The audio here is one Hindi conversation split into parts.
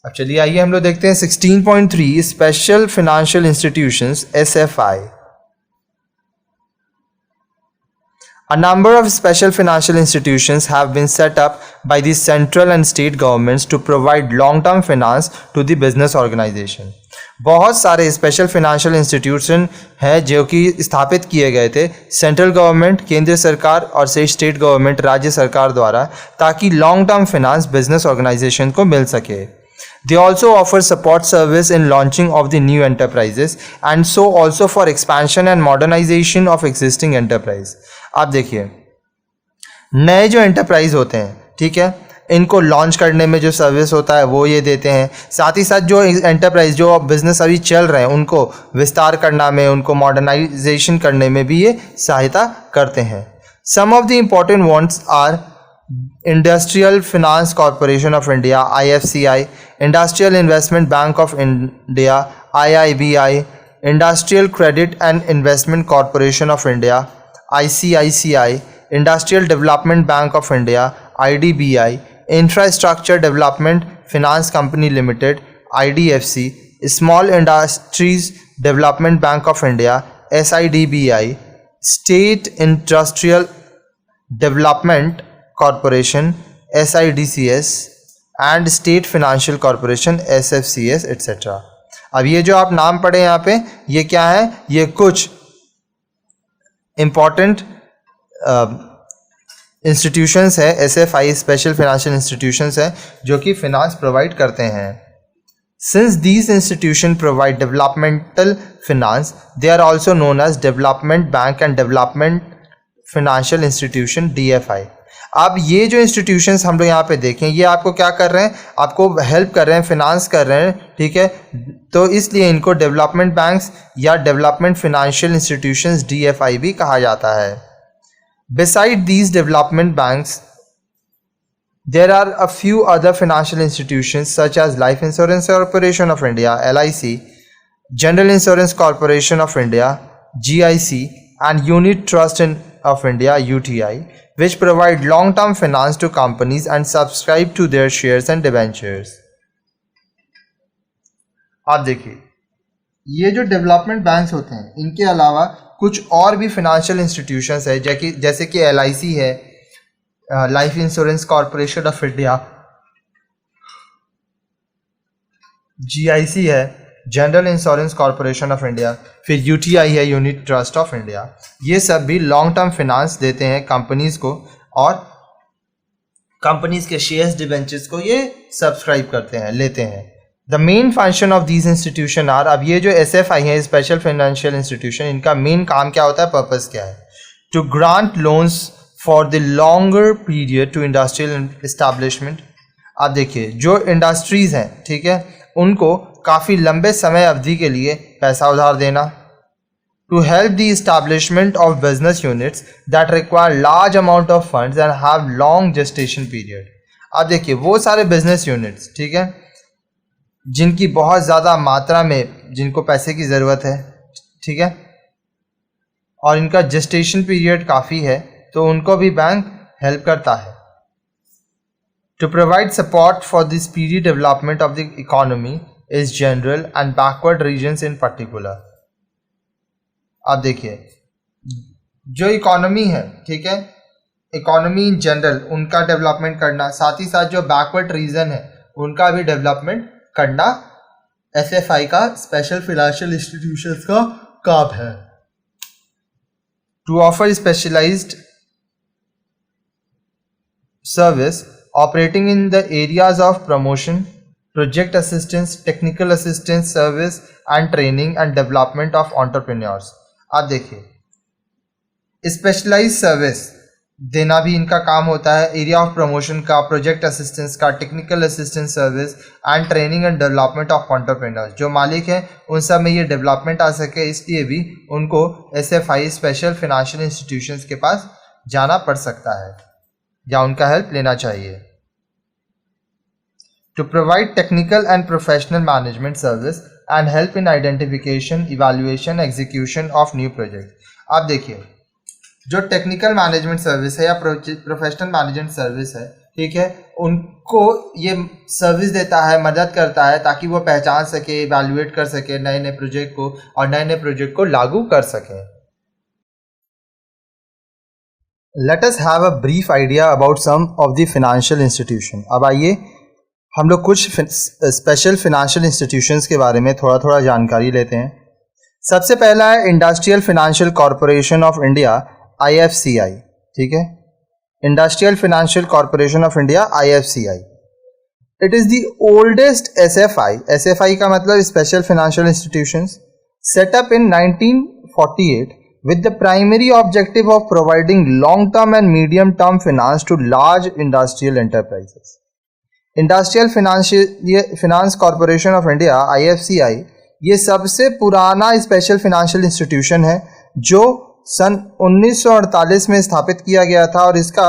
अब चलिए आइए हम लोग देखते हैं 16.3 special financial institutions SFI. A number of special financial institutions have been set up by the central and state governments to provide long-term finance to the business organization. बहुत सारे स्पेशल फाइनेंशियल इंस्टीट्यूशन हैं जो कि स्थापित किए गए थे सेंट्रल गवर्नमेंट, केंद्र सरकार और स्टेट गवर्नमेंट, राज्य सरकार द्वारा, ताकि long term finance business organisation को मिल सके. They also offer support service in launching of the new enterprises and so also for expansion and modernization of existing enterprise. आप देखिए नए जो एंटरप्राइज होते हैं, ठीक है, इनको लॉन्च करने में जो सर्विस होता है वो ये देते हैं. साथ ही साथ जो एंटरप्राइज जो बिजनेस अभी चल रहे हैं उनको विस्तार करना में, उनको मॉडर्नाइजेशन करने में भी ये सहायता करते हैं. Some of the important ones are Industrial Finance Corporation of India IFCI, Industrial Investment Bank of India IIBI, Industrial Credit and Investment Corporation of India ICICI, Industrial Development Bank of India IDBI, Infrastructure Development Finance Company Limited IDFC, Small Industries Development Bank of India SIDBI, State Industrial Development Corporation SIDCS and State Financial Corporation SFCS etc. अब ये जो आप नाम पढ़े यहाँ पे, ये क्या है? ये कुछ इम्पॉर्टेंट इंस्टीट्यूशंस है, SFI स्पेशल फाइनेंशियल इंस्टीट्यूशंस है जो कि फाइनेंस प्रोवाइड करते हैं. Since these institutions provide developmental finance, they are also known as Development Bank and Development Financial Institution DFI. अब ये जो इंस्टीट्यूशंस हम लोग यहाँ पे देखें, ये आपको क्या कर रहे हैं? आपको हेल्प कर रहे हैं, फिनांस कर रहे हैं, ठीक है. तो इसलिए इनको डेवलपमेंट बैंक्स या डेवलपमेंट फाइनेंशियल इंस्टीट्यूशंस DFI भी कहा जाता है. Beside these development banks there are a few other financial institutions such as Life Insurance Corporation of India LIC, General Insurance Corporation of India GIC, and Unit Trust of India UTI, which provide long-term finance to companies and subscribe to their shares and debentures. आप देखिए ये जो डेवलपमेंट बैंक्स होते हैं, इनके अलावा कुछ और भी फाइनेंशियल इंस्टीट्यूशंस है जैसे कि LIC है, life insurance corporation of India GIC है, general insurance corporation of India, फिर UTI है, यूनिट ट्रस्ट ऑफ इंडिया. ये सब भी लॉन्ग टर्म फाइनेंस देते हैं कंपनीज को और कंपनीज के शेयर्स डिबेंचर्स को ये सब्सक्राइब करते हैं, लेते हैं. The main function of these institution are, अब ये जो SFI है स्पेशल फाइनेंशियल इंस्टीट्यूशन, इनका मेन काम क्या होता है, पर्पस क्या है? To grant loans for the longer period to industrial establishment. आप देखिए जो इंडस्ट्रीज़ हैं, ठीक है, उनको काफ़ी लंबे समय अवधि के लिए पैसा उधार देना. To help the establishment of business units that require large amount of funds and have long gestation period. आप देखिए वो सारे बिजनेस यूनिट्स, ठीक है, जिनकी बहुत ज़्यादा मात्रा में जिनको पैसे की ज़रूरत है, ठीक है, और इनका जेस्टेशन पीरियड काफ़ी है, तो उनको भी बैंक हेल्प करता है. To provide support for the speedy development of the economy is general and backward regions in particular. आप देखिए जो इकोनॉमी है, ठीक है, इकोनॉमी इन जनरल उनका डेवलपमेंट करना, साथ ही साथ जो बैकवर्ड रीजन है उनका भी डेवलपमेंट करना SFI का स्पेशल फाइनेंशियल इंस्टीट्यूशंस का काम है. To offer specialised service operating in the areas of promotion, project assistance, technical assistance service and training and development of entrepreneurs. आप देखिए स्पेशलाइज्ड सर्विस देना भी इनका काम होता है, एरिया ऑफ प्रमोशन का, प्रोजेक्ट असिस्टेंस का, technical assistance service and training and development of entrepreneurs. जो मालिक हैं उन सब में ये डेवलपमेंट आ सके, इसलिए भी उनको SFI स्पेशल फाइनेंशियल इंस्टीट्यूशंस के पास जाना पड़ सकता है या उनका हेल्प लेना चाहिए. To provide technical and professional management service and help in identification, evaluation, execution of new project. आप देखिए जो टेक्निकल मैनेजमेंट सर्विस है या प्रोफेशनल मैनेजमेंट सर्विस है, ठीक है, उनको ये सर्विस देता है, मदद करता है ताकि वो पहचान सके, इवैल्यूएट कर सके नए नए प्रोजेक्ट को और नए नए प्रोजेक्ट को लागू कर सके। Let us have a brief idea about some of the financial institution. अब आइए हम लोग कुछ स्पेशल फाइनेंशियल इंस्टीट्यूशंस के बारे में थोड़ा थोड़ा जानकारी लेते हैं। सबसे पहला है industrial financial corporation of India, IFCI। ठीक है, industrial financial corporation of India, IFCI। It is the oldest SFI, SFI का मतलब special financial institutions, set up in 1948 with the primary objective of providing long-term and medium-term finance to large industrial enterprises. Industrial Finance Corporation of India, IFCI, ये सबसे पुराना स्पेशल फाइनेंशियल इंस्टीट्यूशन है जो सन 1948 में स्थापित किया गया था और इसका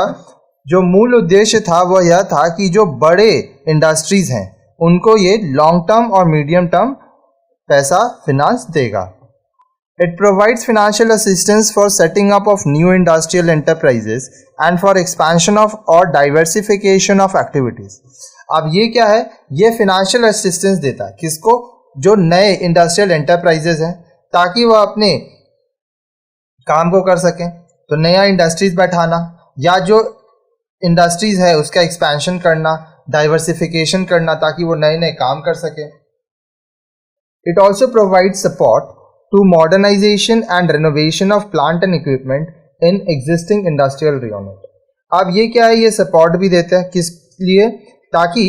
जो मूल उद्देश्य था वह यह था कि जो बड़े इंडस्ट्रीज हैं उनको ये लॉन्ग टर्म और मीडियम टर्म पैसा फिनांस देगा। It provides financial assistance for setting up of new industrial enterprises and for expansion of or diversification of activities. अब ये क्या है, ये financial assistance देता है किसको, जो नए इंडस्ट्रियल एंटरप्राइजेज हैं, ताकि वह अपने काम को कर सकें। तो नया इंडस्ट्रीज बैठाना या जो इंडस्ट्रीज है उसका एक्सपेंशन करना, डाइवर्सिफिकेशन करना ताकि वो नए नए काम कर सकें। It also provide support to modernization and renovation of plant and equipment in existing industrial unit. अब ये क्या है, ये सपोर्ट भी देता है किस लिए, ताकि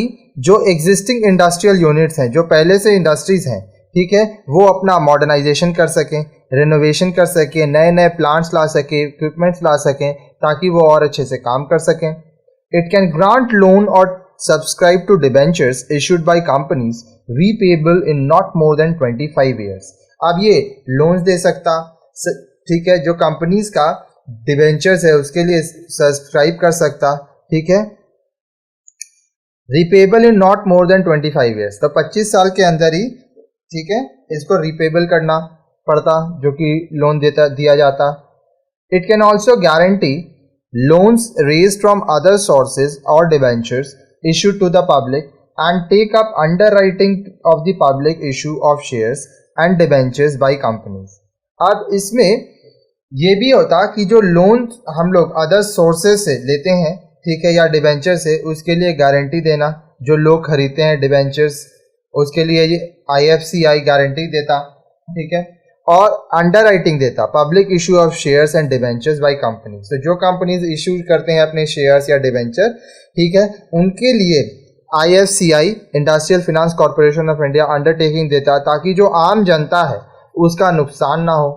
जो एग्जिस्टिंग इंडस्ट्रियल यूनिट्स हैं, जो पहले से इंडस्ट्रीज हैं, ठीक है, वो अपना मॉडर्नाइजेशन कर सकें, रिनोवेशन कर सकें, नए नए प्लांट्स ला सकें, इक्विपमेंट्स ला सकें ताकि वो और अच्छे से काम कर सकें। इट कैन ग्रांट लोन और subscribe to debentures issued by companies repayable in not more than 25 years. अब ये लोन्स दे सकता, ठीक है, जो कंपनीज का डिबेंचर्स है उसके लिए सब्सक्राइब कर सकता, ठीक है, repayable in not more than 25 years, तो 25 साल के अंदर ही, ठीक है, इसको रिपेबल करना पड़ता जो कि लोन दिया जाता। It can also guarantee loans raised from other sources और debentures issued to the public and take up underwriting of the public issue of shares and debentures by companies. अब इसमें ये भी होता कि जो लोन हम लोग अदर सोर्सेज से लेते हैं, ठीक है, या डिबेंचर से, उसके लिए गारंटी देना, जो लोग खरीदते हैं डिबेंचर्स उसके लिए ये IFCI गारंटी देता, ठीक है, और अंडरराइटिंग देता, public issue of shares and debentures by companies. तो जो कंपनीज इशू करते हैं अपने शेयर्स या डिबेंचर, ठीक है, उनके लिए IFCI, industrial finance corporation of India, undertaking देता ताकि जो आम जनता है उसका नुकसान ना हो।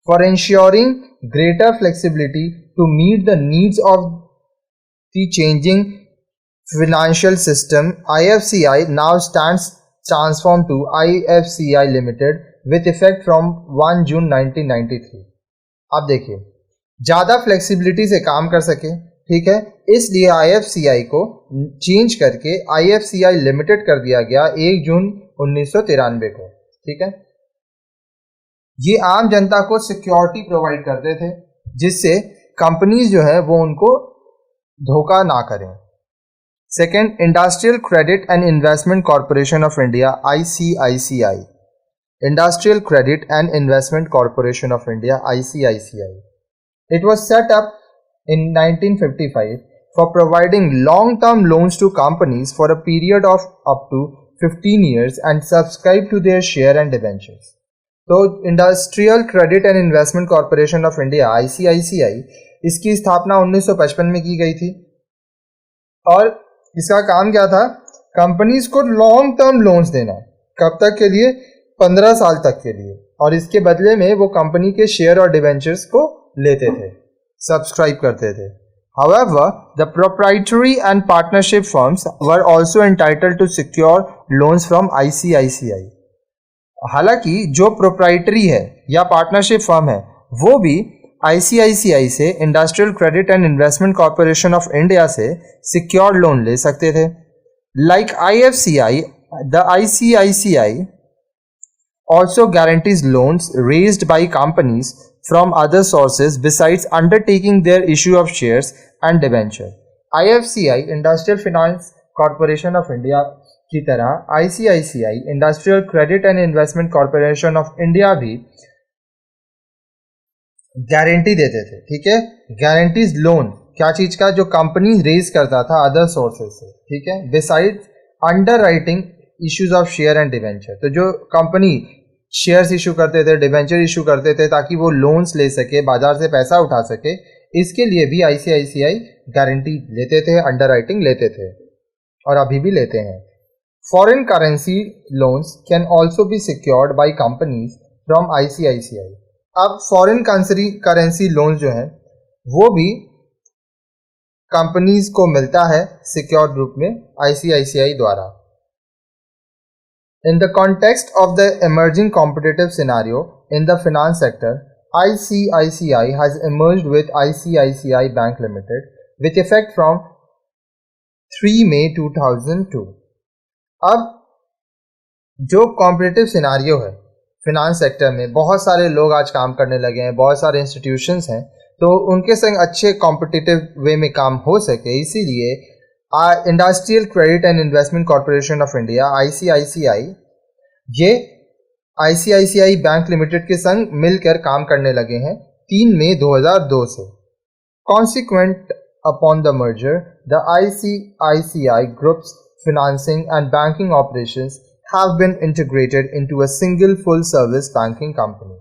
For insuring greater flexibility to meet the needs of the changing financial system, IFCI now stands transformed to IFCI Limited with effect from 1 June 1993। अब देखिए, ज़्यादा फ्लेक्सिबिलिटी से काम कर सके, ठीक है, इसलिए IFCI को चेंज करके IFCI लिमिटेड कर दिया गया 1 जून 1993 को, ठीक है। ये आम जनता को सिक्योरिटी प्रोवाइड करते थे जिससे कंपनीज जो है वो उनको धोखा ना करें। Second, Industrial Credit and Investment Corporation of India, ICICI. Industrial Credit and Investment Corporation of India, ICICI. It was set up in 1955 for providing long-term loans to companies for a period of up to 15 years and subscribe to their share and debentures. तो Industrial Credit and Investment Corporation of India, ICICI, इसकी स्थापना 1955 में की गई थी और इसका काम क्या था, कंपनीज को लॉन्ग टर्म लोन्स देना, कब तक के लिए, 15 साल तक के लिए, और इसके बदले में वो कंपनी के शेयर और डिबेंचर्स को लेते थे, सब्सक्राइब करते थे। However, the proprietary and partnership firms were also entitled to secure loans from ICICI. हालांकि जो प्रोप्राइटरी है या पार्टनरशिप फर्म है वो भी ICICI से, industrial credit and investment corporation of India से सिक्योर्ड लोन ले सकते थे। Like IFCI, the ICICI also guarantees loans raised by companies from other sources besides undertaking their issue of shares and debenture. IFCI industrial finance corporation of India की तरह ICICI industrial credit and investment corporation of India भी गारंटी देते थे, ठीक है। गारंटीज लोन क्या चीज का, जो कंपनी रेज करता था अदर सोर्सेज से, ठीक है। Beside under writing issues of share and debenture, तो जो कंपनी शेयर्स इशू करते थे, डिवेंचर इशू करते थे ताकि वो लोन्स ले सके, बाजार से पैसा उठा सके, इसके लिए भी ICICI गारंटी लेते थे, अंडर राइटिंग लेते थे और अभी भी लेते हैं। Foreign currency loans can also be secured by companies from ICICI। अब फॉरेन करेंसी लोन जो है वो भी कंपनीज को मिलता है सिक्योर्ड रूप में ICICI द्वारा। In the context of the emerging competitive scenario in the finance sector, ICICI has emerged with ICICI Bank Limited with effect from 3 May 2002। अब जो कॉम्पिटिटिव सिनारियो है फिनांस सेक्टर में, बहुत सारे लोग आज काम करने लगे हैं, बहुत सारे इंस्टीट्यूशंस हैं, तो उनके संग अच्छे कॉम्पिटिटिव वे में काम हो सके, इसीलिए industrial credit and investment corporation of India ICICI ये ICICI बैंक लिमिटेड के संग मिलकर काम करने लगे हैं 3 मई 2002 से। Consequent upon the merger, the ICICI groups financing and banking operations have been integrated into a single full service banking company।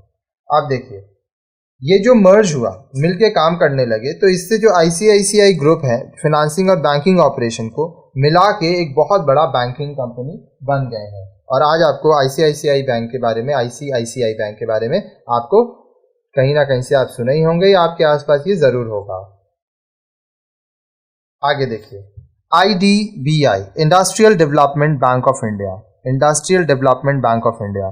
आप देखिए ये जो मर्ज हुआ, मिलके काम करने लगे, तो इससे जो ICICI ग्रुप है फिनांसिंग और बैंकिंग ऑपरेशन को मिला के एक बहुत बड़ा बैंकिंग कंपनी बन गए हैं। और आज आपको ICICI बैंक के बारे में, ICICI बैंक के बारे में आपको कहीं ना कहीं से आप सुने ही होंगे या आपके आसपास ये जरूर होगा। आगे देखिए IDBI Industrial Development Bank of India, Industrial Development Bank of India.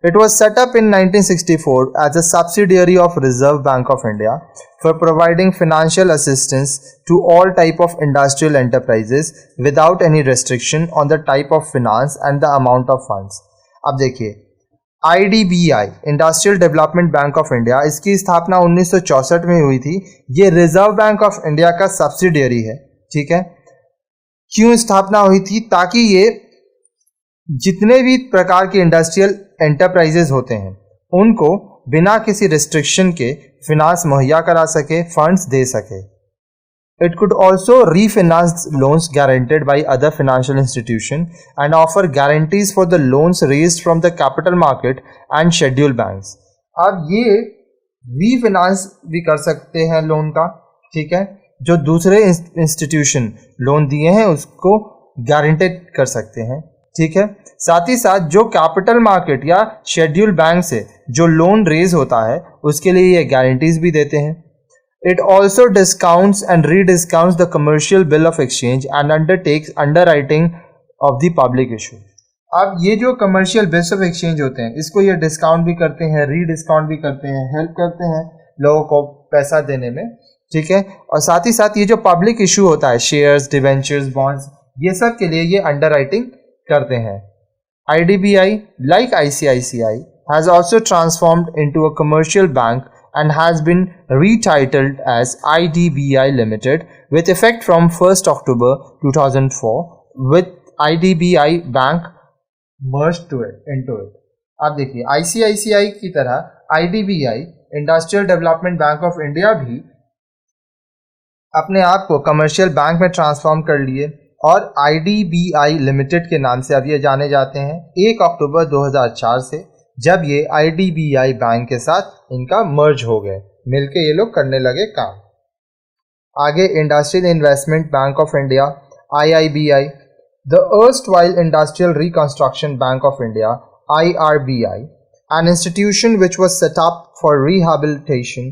It was set up in 1964 as a subsidiary of Reserve Bank of India for providing financial assistance to all type of industrial enterprises without any restriction on the type of finance and the amount of funds। अब देखिए IDBI industrial development bank of India, इसकी स्थापना 1964 में हुई थी। ये रिजर्व बैंक ऑफ इंडिया का सब्सिडियरी है, ठीक है। क्यों स्थापना हुई थी? ताकि ये जितने भी प्रकार के इंडस्ट्रियल एंटरप्राइजेज होते हैं उनको बिना किसी रिस्ट्रिक्शन के फिनांस मुहैया करा सके, फंड्स दे सके। It could also रीफिनांस loans guaranteed by other financial institution and offer guarantees for the loans raised from the capital market and schedule banks. अब ये रीफिनांस भी कर सकते हैं लोन का, ठीक है। जो दूसरे इंस्टीट्यूशन लोन दिए हैं उसको गारंटेड कर सकते हैं, ठीक है। साथ ही साथ जो कैपिटल मार्केट या शेड्यूल बैंक से जो लोन रेज होता है उसके लिए ये गारंटीज भी देते हैं। It also discounts and rediscounts the commercial bill of exchange and undertakes underwriting of the public issue. अब ये जो कमर्शियल बिल्स ऑफ एक्सचेंज होते हैं इसको ये डिस्काउंट भी करते हैं, रीडिस्काउंट भी करते हैं, हेल्प करते हैं लोगों को पैसा देने में, ठीक है। और साथ ही साथ ये जो पब्लिक इशू होता है, शेयर्स, डिवेंचर्स, बॉन्ड्स, ये सब के लिए ये अंडर राइटिंग करते हैं। IDBI, like ICICI, has also transformed into a commercial bank and has been retitled as IDBI Limited with effect from 1st October 2004 with IDBI Bank merged into it। आप देखिए ICICI की तरह IDBI industrial development bank of India भी अपने आप को कमर्शियल बैंक में ट्रांसफॉर्म कर लिए और IDBI लिमिटेड के नाम से अब ये जाने जाते हैं 1 अक्टूबर 2004 से, जब ये IDBI बैंक के साथ इनका मर्ज हो गए, मिलके ये लोग करने लगे काम। आगे industrial investment bank of India IIBI, the erstwhile industrial reconstruction bank of India IRBI, an institution which was set up for rehabilitation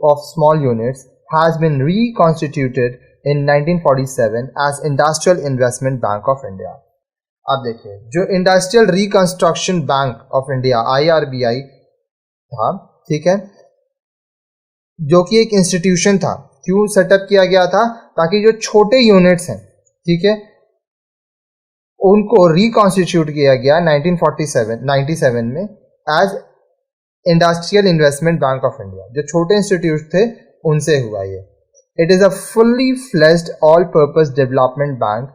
of small units, has been reconstituted in 1947 as Industrial Investment Bank of India। अब देखिए जो industrial reconstruction bank of India IRBI था, ठीक है, जो कि एक इंस्टीट्यूशन था। क्यों सेटअप किया गया था? ताकि जो छोटे यूनिट्स हैं, ठीक है, उनको रिकॉन्स्टिट्यूट किया गया 1997 में as industrial investment bank of India. जो छोटे इंस्टीट्यूट थे उनसे हुआ ये। It is a fully fledged all-purpose development bank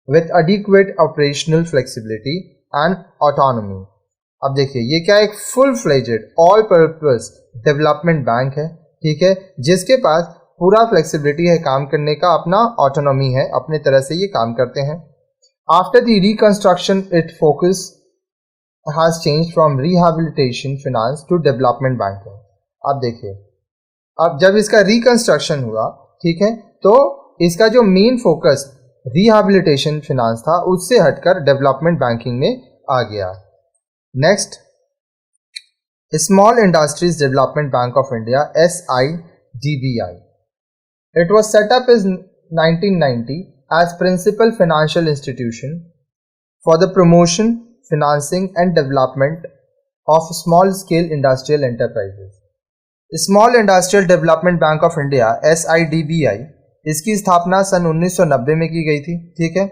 with adequate operational flexibility and autonomy. अब देखिए ये क्या एक full fledged all purpose development bank है, ठीक है, जिसके पास पूरा फ्लेक्सिबिलिटी है काम करने का, अपना ऑटोनॉमी है, अपने तरह से ये काम करते हैं. After the reconstruction it focus has changed from rehabilitation finance to development banking. अब देखिए अब जब इसका रिकंस्ट्रक्शन हुआ, ठीक है, तो इसका जो मेन फोकस रिहैबिलिटेशन फिनांस था उससे हटकर डेवलपमेंट बैंकिंग में आ गया. Next, small industries development bank of India SIDBI. It was set up in 1990 as principal financial institution for the promotion, financing and development of small scale industrial enterprises. Small Industrial Development Bank of India SIDBI, इसकी स्थापना सन 1990 में की गई थी, ठीक है.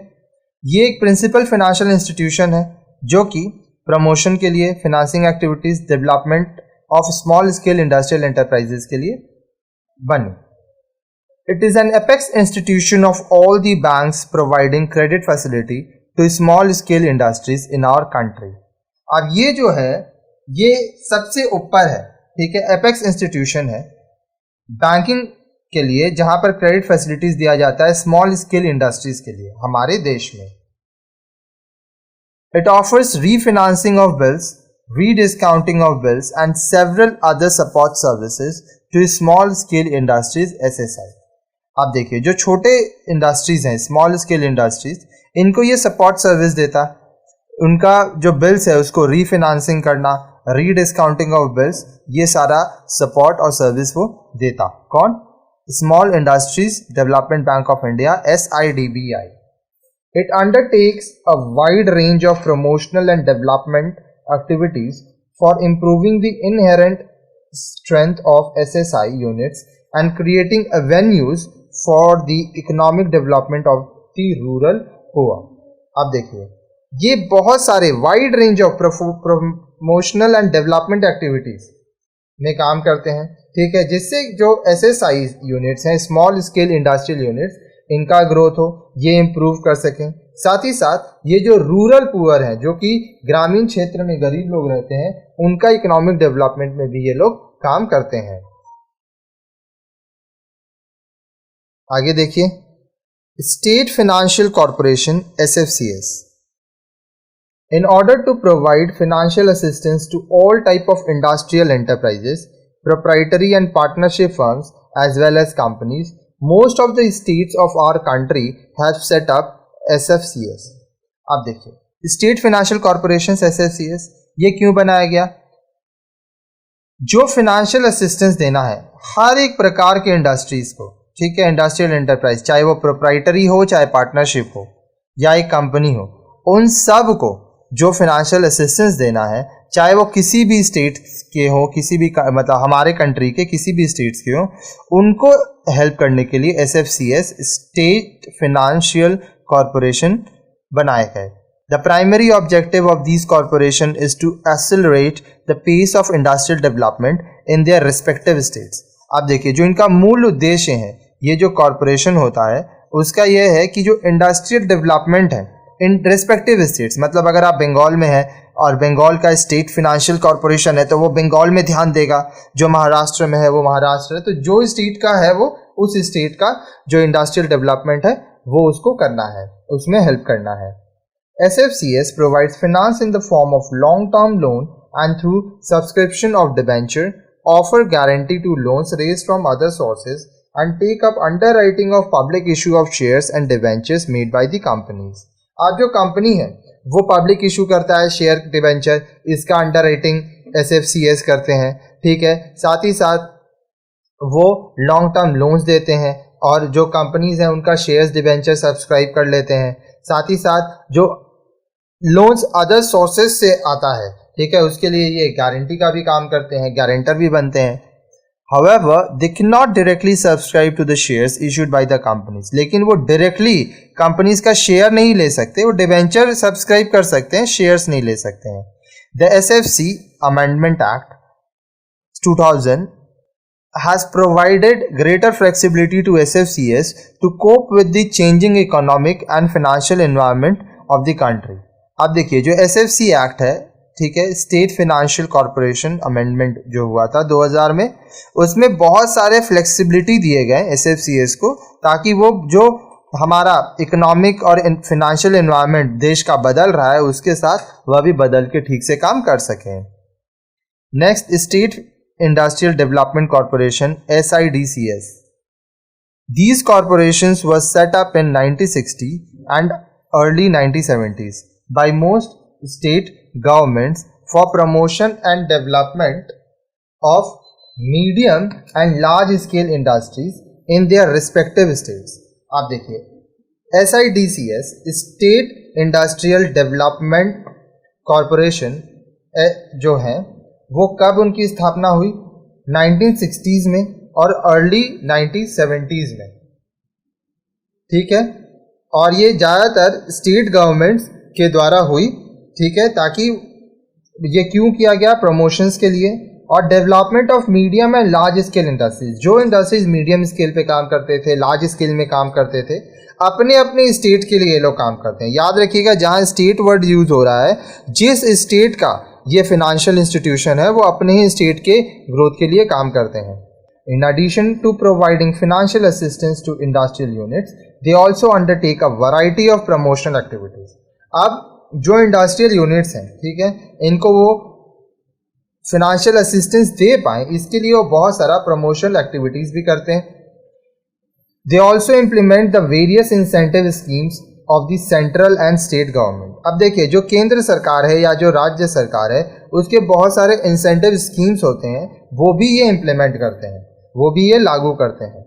ये एक प्रिंसिपल फाइनेंशियल इंस्टीट्यूशन है जो कि प्रमोशन के लिए, financing activities, development of small scale industrial enterprises के लिए बनी. It is an apex institution of all the banks providing credit facility to small scale industries in our country. अब ये जो है ये सबसे ऊपर है, ठीक है, एपेक्स इंस्टीट्यूशन है बैंकिंग के लिए जहां पर क्रेडिट फैसिलिटीज दिया जाता है स्मॉल स्केल इंडस्ट्रीज के लिए हमारे देश में. It offers refinancing of bills, rediscounting of bills and several other support services to small scale industries SSI. आप देखिए जो छोटे इंडस्ट्रीज हैं, स्मॉल स्केल इंडस्ट्रीज, इनको ये सपोर्ट सर्विस देता. उनका जो बिल्स है उसको रीफाइनेंसिंग करना, रीडिस्काउंटिंग ऑफ बिल्स, ये सारा सपोर्ट और सर्विस वो देता. कौन? Small industries development bank of India SIDBI. It undertakes a wide range of promotional and development activities for improving the inherent strength of SSI units and creating avenues for the economic development of the rural poor. अब देखिए ये बहुत सारे wide range of promotional and development activities में काम करते हैं, ठीक है, जिससे जो SSI यूनिट्स हैं, स्मॉल स्केल इंडस्ट्रियल यूनिट्स, इनका ग्रोथ हो, ये इम्प्रूव कर सकें. साथ ही साथ ये जो रूरल पुअर हैं, जो कि ग्रामीण क्षेत्र में गरीब लोग रहते हैं, उनका इकोनॉमिक डेवलपमेंट में भी ये लोग काम करते हैं. आगे देखिए, state financial corporation SFCS. In order to provide financial assistance to all type of industrial enterprises, proprietary and partnership firms as well as companies, most of the states of our country have set up SFCS. अब देखिए स्टेट फाइनेंशियल कॉर्पोरेशन SFCS ये क्यों बनाया गया? जो फाइनेंशियल असिस्टेंस देना है हर एक प्रकार के इंडस्ट्रीज को, ठीक है, इंडस्ट्रियल एंटरप्राइज, चाहे वो प्रोप्राइटरी हो, चाहे पार्टनरशिप हो या एक कंपनी हो, उन सब को जो फाइनेंशियल असिस्टेंस देना है, चाहे वो किसी भी स्टेट के हो, किसी भी मतलब हमारे कंट्री के किसी भी स्टेट्स के हो, उनको हेल्प करने के लिए SFCS स्टेट फाइनेंशियल कॉर्पोरेशन बनाए गए. The primary objective of these corporation is to accelerate the pace of industrial development in their respective states. अब देखिए जो इनका मूल उद्देश्य है, ये जो कॉर्पोरेशन होता है उसका ये है कि जो इंडस्ट्रियल डेवलपमेंट है इन रेस्पेक्टिव स्टेट्स, मतलब अगर आप बंगाल में है और बंगाल का स्टेट फाइनेंशियल कॉर्पोरेशन है तो वो बंगाल में ध्यान देगा, जो महाराष्ट्र में है वो महाराष्ट्र है, तो जो स्टेट का है वो उस स्टेट का जो इंडस्ट्रियल डेवलपमेंट है वो उसको करना है, उसमें हेल्प करना है. SFCS provides finance in the form of long-term loan and through subscription of debenture, offer guarantee to loans raised from other sources and take up underwriting of public issue of shares and debentures made by the companies. आज जो कंपनी है वो पब्लिक इशू करता है शेयर डिबेंचर, इसका अंडरराइटिंग SFCS करते हैं, ठीक है. साथ ही साथ वो लॉन्ग टर्म लोन्स देते हैं और जो कंपनीज हैं उनका शेयर्स डिबेंचर सब्सक्राइब कर लेते हैं. साथ ही साथ जो लोन्स अदर सोर्सेज से आता है, ठीक है, उसके लिए ये गारंटी का भी काम करते हैं, गारंटर भी बनते हैं. However, they cannot directly subscribe to the shares issued by the companies. लेकिन वो डायरेक्टली कंपनीज का शेयर नहीं ले सकते, वो डिबेंचर सब्सक्राइब कर सकते हैं, शेयर्स नहीं ले सकते हैं. The SFC Amendment Act 2000 has provided greater flexibility to SFCS to cope with the changing economic and financial environment of the country. अब देखिए जो SFC एक्ट है, ठीक है, स्टेट फाइनेंशियल कॉरपोरेशन अमेंडमेंट जो हुआ था 2000 में, उसमें बहुत सारे फ्लेक्सिबिलिटी दिए गए SFCS को, ताकि वो जो हमारा इकोनॉमिक और फाइनेंशियल एनवायरनमेंट देश का बदल रहा है उसके साथ वह भी बदल के ठीक से काम कर सकें. Next, state industrial development corporation SIDCS. These corporations were set up in 1960 and early 1970s by most state governments for promotion and development of medium and large scale industries in their respective states. आप देखिए SIDCS state industrial development corporation जो है वो कब उनकी स्थापना हुई? 1960s में और अर्ली 1970s में, ठीक है. और ये ज़्यादातर स्टेट गवर्नमेंट्स के द्वारा हुई, ठीक है. ताकि ये क्यों किया गया? प्रमोशंस के लिए और development of medium and large scale industries. जो इंडस्ट्रीज मीडियम स्केल पे काम करते थे, लार्ज स्केल में काम करते थे, अपने अपने स्टेट के लिए ये लोग काम करते हैं. याद रखिएगा जहाँ स्टेट वर्ड यूज हो रहा है, जिस स्टेट का ये फाइनेंशियल इंस्टीट्यूशन है वो अपने ही स्टेट के ग्रोथ के लिए काम करते हैं. In addition to providing financial assistance to industrial units, they also undertake a variety of promotional activities. अब जो इंडस्ट्रियल यूनिट्स हैं, ठीक है, इनको वो फाइनेंशियल असिस्टेंस दे पाएँ इसके लिए वो बहुत सारा प्रमोशनल एक्टिविटीज़ भी करते हैं. They also implement the various incentive schemes of the central and state government. अब देखिए जो केंद्र सरकार है या जो राज्य सरकार है उसके बहुत सारे इंसेंटिव स्कीम्स होते हैं, वो भी ये इम्प्लीमेंट करते हैं, वो भी ये लागू करते हैं.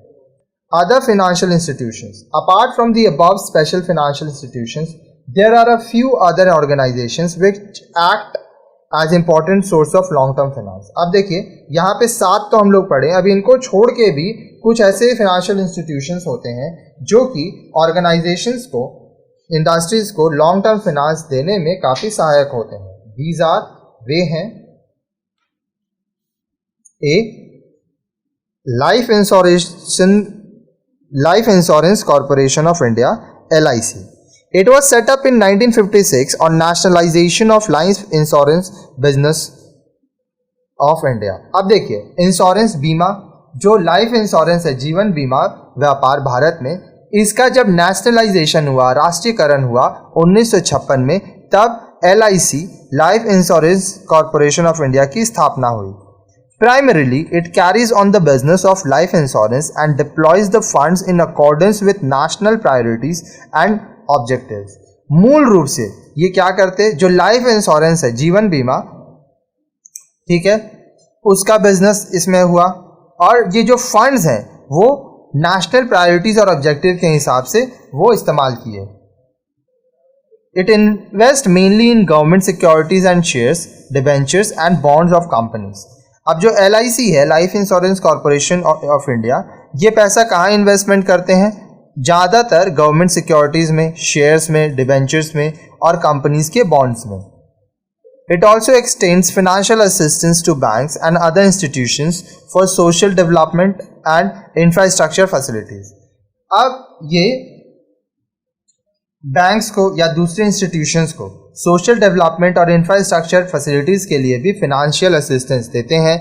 Other financial institutions. Apart from the above special financial institutions, there are a few other organizations which act as important source of long term finance. अब देखिए यहाँ पे 7 तो हम लोग पढ़े, अभी इनको छोड़ के भी कुछ ऐसे फाइनेंशियल इंस्टीट्यूशंस होते हैं जो कि ऑर्गेनाइजेशंस को, इंडस्ट्रीज को लॉन्ग टर्म फाइनेंस देने में काफ़ी सहायक होते हैं. दीज आर, वे हैं: a, life insurance corporation of India LIC. It was set up in 1956 on nationalization of life insurance business of India. अब देखिए इंश्योरेंस बीमा, जो लाइफ इंश्योरेंस है, जीवन बीमा व्यापार भारत में, इसका जब नेशनलाइजेशन हुआ, राष्ट्रीयकरण हुआ 1956 में, तब LIC life insurance corporation of India की स्थापना हुई. Primarily, it carries on the business of life insurance and deploys the funds in accordance with national priorities and objectives. मूल रूप से ये क्या करते, जो लाइफ इंश्योरेंस है, जीवन बीमा, ठीक है, उसका बिजनेस इसमें हुआ और ये जो फंड्स हैं वो नेशनल प्रायोरिटीज और ऑब्जेक्टिव के हिसाब से वो इस्तेमाल किए. It invests mainly in government securities and shares, debentures and bonds of companies. अब जो LIC है, life insurance corporation of India, ये पैसा कहाँ इन्वेस्टमेंट करते हैं? ज़्यादातर गवर्नमेंट सिक्योरिटीज़ में, शेयर्स में, डिबेंचर्स में और कंपनीज के बॉन्ड्स में. It also extends financial assistance to banks and other institutions for social development and infrastructure facilities. अब ये बैंक्स को या दूसरे इंस्टीट्यूशंस को सोशल डेवलपमेंट और इंफ्रास्ट्रक्चर फैसिलिटीज़ के लिए भी फाइनेंशियल असिस्टेंस देते हैं,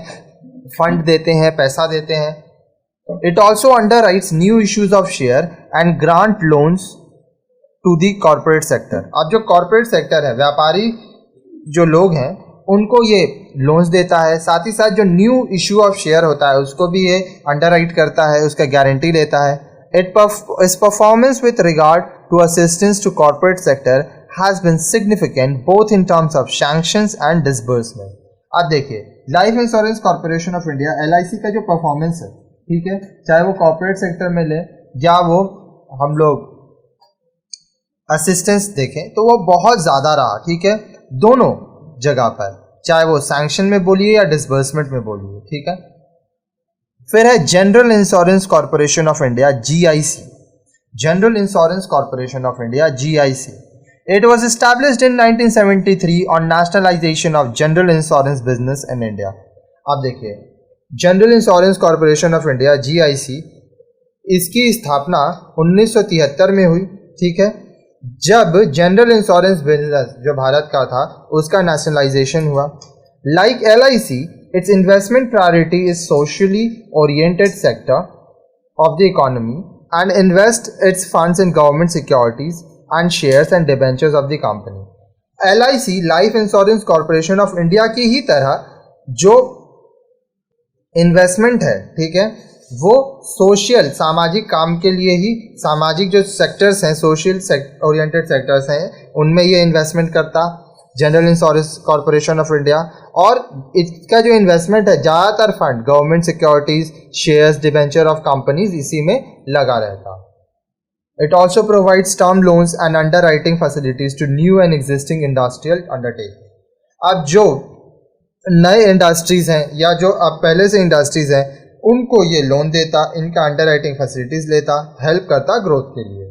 फंड देते हैं, पैसा देते हैं. It also underwrites new issues of share and grant loans to the corporate sector. अब जो कॉरपोरेट सेक्टर है, व्यापारी जो लोग हैं, उनको ये लोन्स देता है. साथ ही साथ जो न्यू इशू ऑफ शेयर होता है उसको भी ये अंडरराइट करता है, उसका गारंटी लेता है. Its performance with regard to assistance to corporate sector has been significant both in terms of sanctions and disbursement. अब देखिए life insurance corporation of India LIC का जो परफॉर्मेंस है, ठीक है, चाहे वो कॉर्पोरेट सेक्टर में ले या वो हम लोग असिस्टेंस देखें, तो वो बहुत ज़्यादा रहा, ठीक है, दोनों जगह पर, चाहे वो सैंक्शन में बोलिए या डिसबर्समेंट में बोलिए, ठीक है. फिर है general insurance corporation of India GIC. General insurance corporation of India GIC. It was established in 1973 on nationalization of general insurance business in India. अब देखिए general insurance corporation of India GIC, इसकी स्थापना 1973 में हुई, ठीक है, जब जनरल इंश्योरेंस बिजनेस जो भारत का था उसका नेशनलाइजेशन हुआ. Like LIC, it's investment priority is socially oriented sector of the economy and invest its funds in government securities and shares and debentures of the company. LIC, life insurance corporation of India की ही तरह जो इन्वेस्टमेंट है, ठीक है, वो सोशल सामाजिक काम के लिए ही, सामाजिक जो सेक्टर्स हैं, सोशल ओरिएंटेड सेक्टर्स हैं, उनमें ये इन्वेस्टमेंट करता general insurance corporation of India. और इसका जो इन्वेस्टमेंट है ज़्यादातर fund government securities, shares, debenture of companies इसी में लगा रहता. It also provides term loans and underwriting facilities to new and existing industrial undertaking. अब जो नए इंडस्ट्रीज हैं या जो अब पहले से इंडस्ट्रीज हैं उनको ये लोन देता, इनका अंडर राइटिंग फैसिलिटीज लेता, हेल्प करता ग्रोथ के लिए.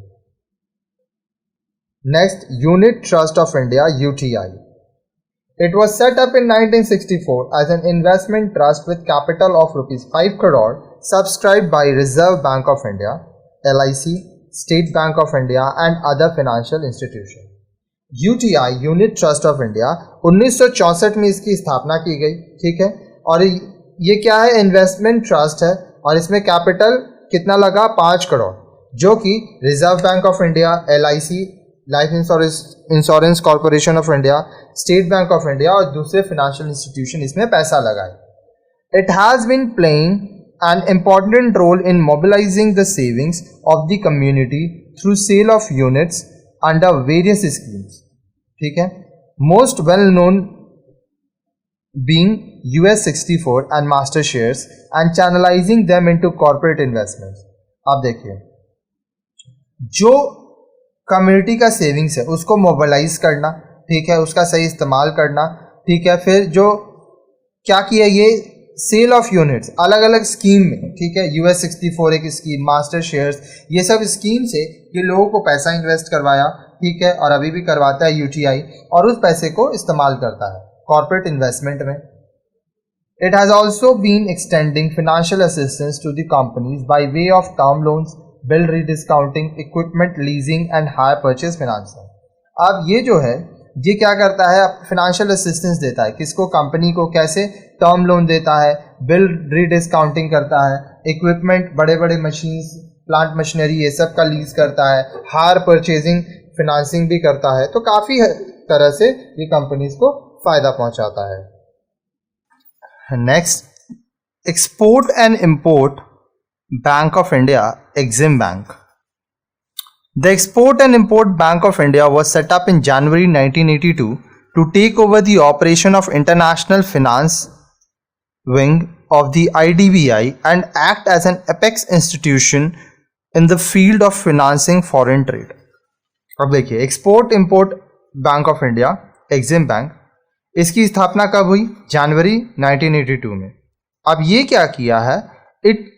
Next, Unit Trust of India (UTI). It was set up in 1964 as an investment trust with capital of rupees 5 crore subscribed by Reserve Bank of India, LIC, State Bank of India and other financial institutions. UTI Unit Trust of India 1964 में इसकी स्थापना की गई, ठीक है, और ये क्या है, इन्वेस्टमेंट ट्रस्ट है और इसमें कैपिटल कितना लगा, 5 करोड़, जो कि reserve bank of India, LIC, life insurance corporation of India, state bank of India और दूसरे फाइनेंशियल इंस्टीट्यूशन इसमें पैसा लगाए. It has been playing an important role in mobilising the savings of the community through sale of units under various schemes, ठीक है, most well known being US 64 and master shares and channelising them into corporate investments. आप देखिए, जो कम्युनिटी का सेविंग्स है उसको मोबिलाइज करना, ठीक है, उसका सही इस्तेमाल करना, ठीक है, फिर जो क्या किया, ये सेल ऑफ यूनिट्स अलग अलग स्कीम में, ठीक है, US 64 एक स्कीम, मास्टर शेयर्स, ये सब स्कीम से ये लोगों को पैसा इन्वेस्ट करवाया, ठीक है, और अभी भी करवाता है UTI, और उस पैसे को इस्तेमाल करता है कॉर्पोरेट इन्वेस्टमेंट में. It has also been extending financial assistance to the companies by way of term loans, bill rediscounting, equipment leasing and hire purchase financing. अब ये जो है ये क्या करता है, फाइनेंशियल असिस्टेंस देता है किसको, कंपनी को. कैसे, टर्म लोन देता है, बिल रीडिस्काउंटिंग करता है, इक्विपमेंट, बड़े बड़े मशीन्स, प्लांट मशीनरी, ये सब का लीज करता है, हायर परचेजिंग फाइनेंसिंग भी करता है. तो काफ़ी तरह से ये कंपनीज को फ़ायदा पहुंचाता है. Next, export and import Bank of India, Exim Bank. The Export and Import Bank of India was set up in January 1982 to take over the operation of International Finance Wing of the IDBI and act as an apex institution in the field of financing foreign trade. अब देखिए, export import bank of India, Exim Bank, इसकी स्थापना कब हुई, जनवरी 1982 में. अब ये क्या किया है, it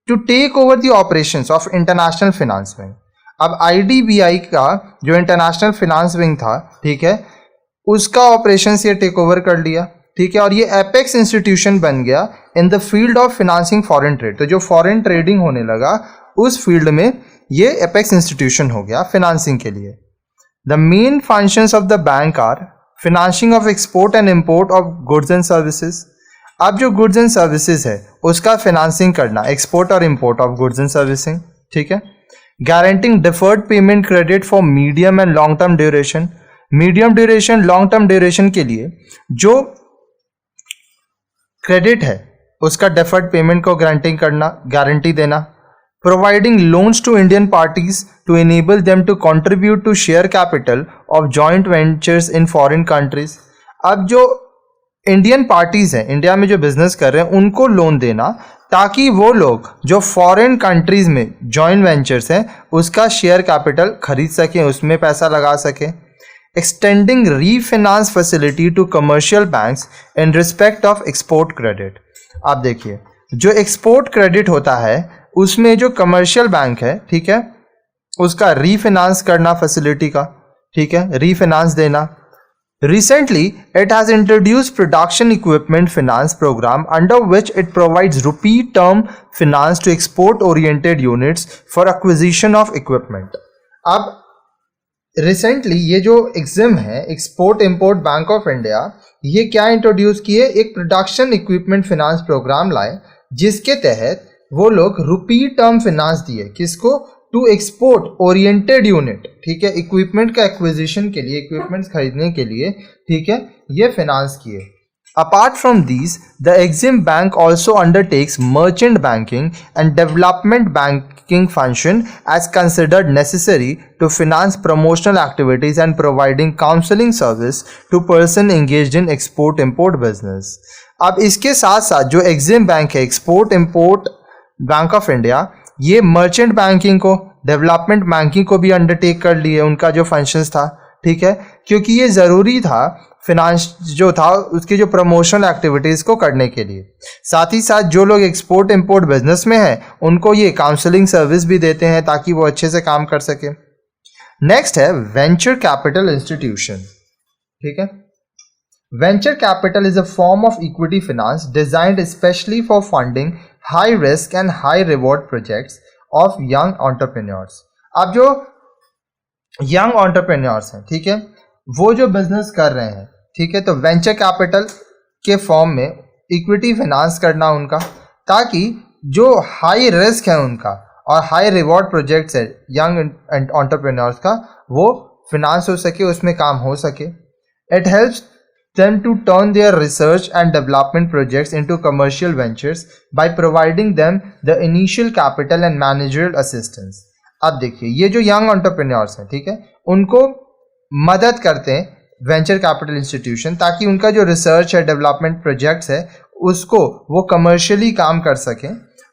to take over the operations of international finance wing. अब IDBI का जो इंटरनेशनल फिनांस विंग था, ठीक है, उसका ऑपरेशंस ये टेक ओवर कर लिया, ठीक है, और ये एपेक्स इंस्टीट्यूशन बन गया in the field of financing foreign trade. तो जो फॉरेन ट्रेडिंग होने लगा उस फील्ड में ये एपेक्स इंस्टीट्यूशन हो गया फिनांसिंग के लिए. The main functions of the bank are financing of export and import of goods and services. अब जो गुड्स एंड सर्विसेज है उसका फिनांसिंग करना, एक्सपोर्ट और import of goods and servicing, ठीक है. Guaranteeing deferred payment credit for medium and long term duration. Medium duration, long term duration के लिए जो क्रेडिट है उसका डिफर्ड पेमेंट को गारंटी देना. Providing loans to Indian parties to enable them to contribute to share capital of joint ventures in foreign countries. अब जो इंडियन पार्टीज हैं, इंडिया में जो बिजनेस कर रहे हैं, उनको लोन देना ताकि वो लोग जो फॉरेन कंट्रीज में जॉइंट वेंचर्स हैं उसका शेयर कैपिटल खरीद सकें, उसमें पैसा लगा सकें. Extending refinance facility to commercial banks in respect of export credit. आप देखिए, जो एक्सपोर्ट क्रेडिट होता है उसमें जो कमर्शियल बैंक है, ठीक है, उसका रीफाइनेंस करना फैसिलिटी का, ठीक है, रीफाइनेंस देना. Recently, it has introduced production equipment finance program under which it provides rupee term finance to export-oriented units for acquisition of equipment. अब रिसेंटली ये जो एग्जिम है export import bank of India, ये क्या इंट्रोड्यूस किए, एक प्रोडक्शन इक्विपमेंट फिनेंस प्रोग्राम लाए जिसके तहत वो लोग रुपी टर्म फिनेंस दिए किसको, टू एक्सपोर्ट ओरिएंटेड यूनिट, ठीक है, इक्विपमेंट का एक्विजिशन के लिए, इक्विपमेंट खरीदने के लिए, ठीक है, ये फिनेंस किए. Apart from these, the Exim Bank also undertakes merchant banking and development banking function as considered necessary to finance promotional activities and providing counseling service to person engaged in export-import business. अब इसके साथ साथ जो Exim Bank है, export import bank of India, ये मर्चेंट बैंकिंग को, डेवलपमेंट बैंकिंग को भी अंडरटेक कर लिए, उनका जो फंक्शंस था, ठीक है, क्योंकि ये ज़रूरी था फिनांस जो था उसकी जो प्रमोशनल एक्टिविटीज़ को करने के लिए. साथ ही साथ जो लोग एक्सपोर्ट इंपोर्ट बिजनेस में हैं उनको ये काउंसलिंग सर्विस भी देते हैं ताकि वो अच्छे से काम कर सके. नेक्स्ट है वेंचर कैपिटल इंस्टीट्यूशन, ठीक है. Venture capital is a form of equity finance designed specially for funding high risk and high reward projects of young entrepreneurs. अब जो यंग एंटरप्रेन्योर्स हैं, ठीक है, वो जो बिजनेस कर रहे हैं, ठीक है, तो वेंचर कैपिटल के फॉर्म में इक्विटी फिनांस करना उनका, ताकि जो हाई रिस्क है उनका और हाई रिवॉर्ड प्रोजेक्ट्स है यंग एंटरप्रेन्योर्स का, वो फिनांस हो सके, उसमें काम हो सके. It helps them to turn their research and development projects into commercial ventures by providing them the initial capital and managerial assistance. अब देखिए ये जो यंग एंटरप्रेन्योर्स हैं, ठीक है, उनको मदद करते हैं वेंचर कैपिटल इंस्टीट्यूशन ताकि उनका जो रिसर्च है, डेवलपमेंट प्रोजेक्ट्स है, उसको वो कमर्शियली काम कर सकें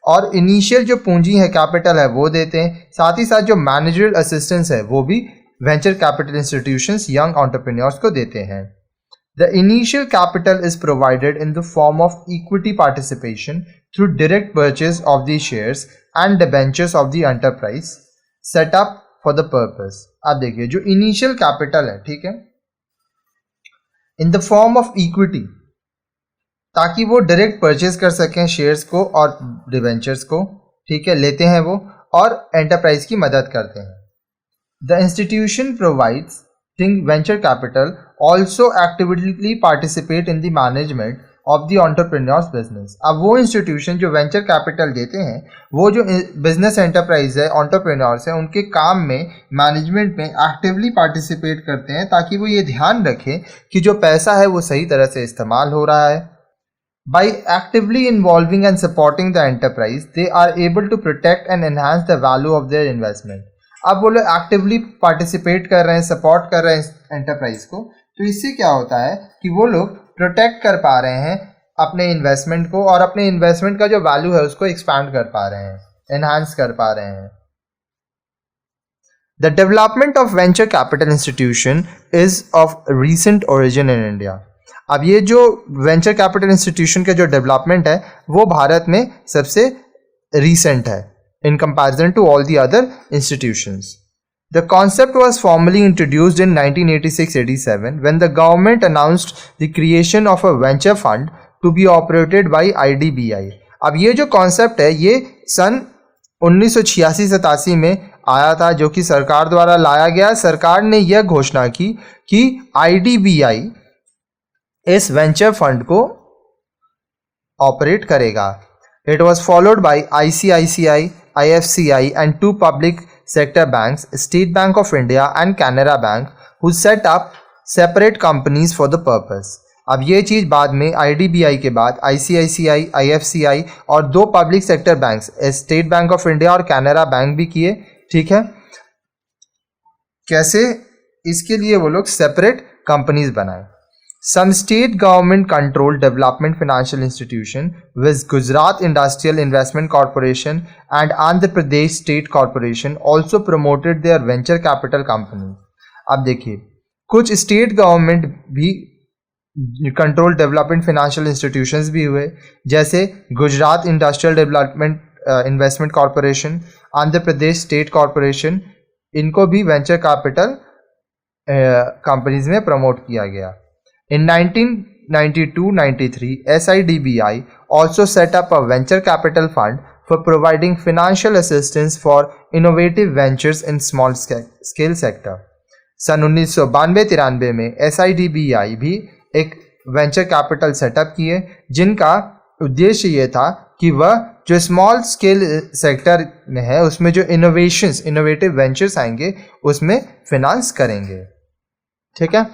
और इनिशियल जो पूंजी है, कैपिटल है, वो देते हैं. साथ ही साथ जो मैनेजरियल असिस्टेंस है वो भी venture capital institutions young entrepreneurs को देते हैं. The initial capital is provided in the form of equity participation through direct purchase of the shares and debentures of the enterprise set up for the purpose. अब देखिए जो initial capital है, ठीक है, in the form of equity, ताकि वो direct purchase कर सकें शेयर्स को और debentures को, ठीक है, लेते हैं वो और enterprise की मदद करते हैं. The institution provides venture capital also actively participate in the management of the entrepreneur's business. अब वो इंस्टीट्यूशन जो वेंचर कैपिटल देते हैं, वो जो बिजनेस एंटरप्राइज है, एंटरप्रेन्योर्स हैं, उनके काम में, मैनेजमेंट में एक्टिवली पार्टिसिपेट करते हैं ताकि वो ये ध्यान रखें कि जो पैसा है वो सही तरह से इस्तेमाल हो रहा है. By actively involving and supporting the enterprise, they are able to protect and enhance the value of their investment. अब वो लोग एक्टिवली पार्टिसिपेट कर रहे हैं, सपोर्ट कर रहे हैं एंटरप्राइज को, तो इससे क्या होता है कि वो लोग प्रोटेक्ट कर पा रहे हैं अपने इन्वेस्टमेंट को और अपने इन्वेस्टमेंट का जो वैल्यू है उसको एक्सपैंड कर पा रहे हैं, एनहांस कर पा रहे हैं. The development of venture capital institution is of recent origin in India. अब ये जो वेंचर कैपिटल इंस्टीट्यूशन का जो डेवलपमेंट है वो भारत में सबसे रीसेंट है in comparison to all the other institutions. The concept was formally introduced in 1986-87 when the government announced the creation of a venture fund to be operated by IDBI. अब ये जो concept है ये सन 1986-87 में आया था, जो कि सरकार द्वारा लाया गया. सरकार ने यह घोषणा की कि IDBI इस वेंचर फंड को ऑपरेट करेगा. It was followed by ICICI, IFCI and two public sector banks, State Bank of India and Canara Bank, who set up separate companies for the purpose. अब ये चीज़ बाद में IDBI के बाद ICICI, IFCI और दो public sector banks, state bank of India और कैनरा बैंक भी किए, ठीक है. कैसे? इसके लिए वो लोग सेपरेट कंपनीज बनाए. Some state government controlled development financial institution with Gujarat Industrial Investment Corporation and Andhra Pradesh State Corporation also promoted their venture capital companies. अब देखिए कुछ स्टेट गवर्नमेंट भी कंट्रोल डेवलपमेंट फाइनेंशियल इंस्टीट्यूशंस भी हुए, जैसे Gujarat industrial development investment corporation, Andhra Pradesh state corporation, इनको भी वेंचर कैपिटल कंपनीज में प्रमोट किया गया। In 1992-93, SIDBI also set up a venture capital fund for providing financial assistance for innovative ventures in small scale sector. सन 1992-93 में SIDBI भी एक वेंचर कैपिटल सेटअप किए जिनका उद्देश्य ये था कि वह जो स्मॉल स्केल सेक्टर में है उसमें जो इनोवेटिव वेंचर्स आएंगे उसमें फिनांस करेंगे। ठीक है।